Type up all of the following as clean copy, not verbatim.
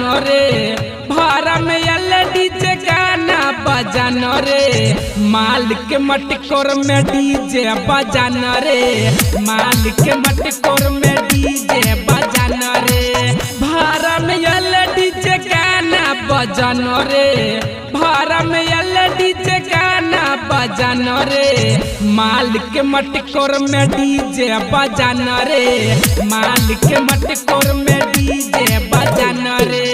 बजानो रे भारा में डीजे गाना बजानो रे माल के मटकोर में डीजे बजानो रे माल के मटकोर में डीजे बजानो रे भारा में डीजे गाना बजानो रे भारा में डीजे गाना बजानो रे माल के मटकोर में डीजे बजानो रे माल के मटकोर में डीजे बजानो रे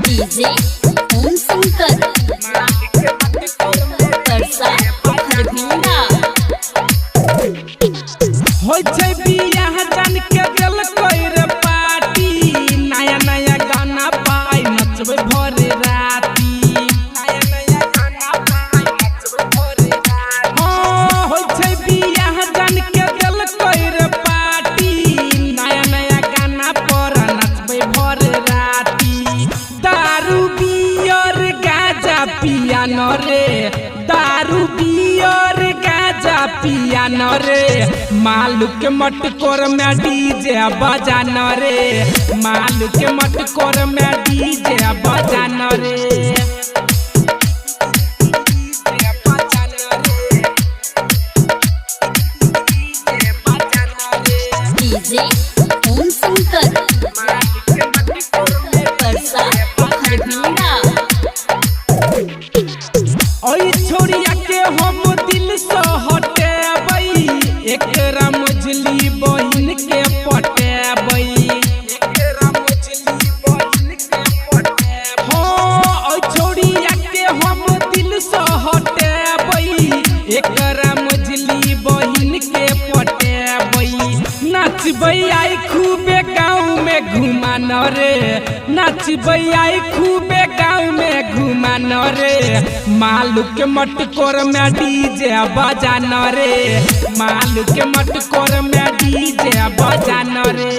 डीजे ओम शंकर परसा खरभिंडा होय छै बियाह जान के दिल कोई रे पार्टी नया नया गाना पाई नचबे भोरे राती नया नया गाना पाई नचबे भोरे राती होय छै बियाह जान के दिल कोई रे पार्टी नया नया गाना पर नचबे भोरे राती दारू बियर गाजा पियानो रे दारू बियर गाजा पियानो रे मालू के मटकोर में डीजे बजानो रे मालू के मटकोर में डीजे बजानो रे डीजे ओम शंकर परसा खरभिंडा ओई छोड़िया के हम दिल से हटेबई एकरा मजली बहिन के पटेबई एकरा मजली बहिन के पटेबई हो ओई छोड़िया के हम दिल से हटेबई एकरा मजली बहिन के पटेबई नाचबई आई खूबे गाँव में घुमानो रे नाचबई आई खूबे गाँव में घुमानो रे मालू के मटकोर में डीजे बजानो रे मालू के मटकोर में डीजे बजानो रे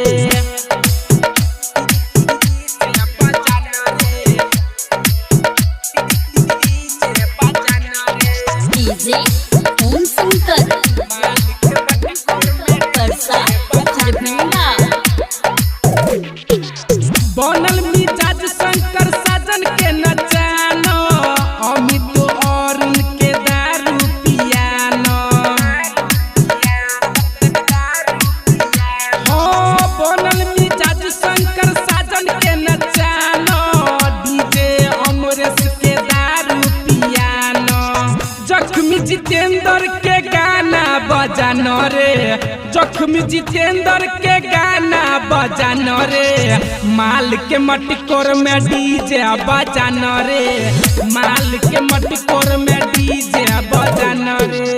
डीजे ओम शंकर परसा खरभिंडा बनल मिजाज शंकर साजन के नचानो अमित और उनके दारू पियानो हो बनल मिजाज शंकर साजन के नचानो डीजे अमरेश के दारू पियानो जख्मी जितेंद्र के गाना बजानो रे जख्मी जितेंद्र के गाना बजानो रे माल के मटकोर में डीजे बजानो रे माल के मटकोर में डीजे बजानो रे।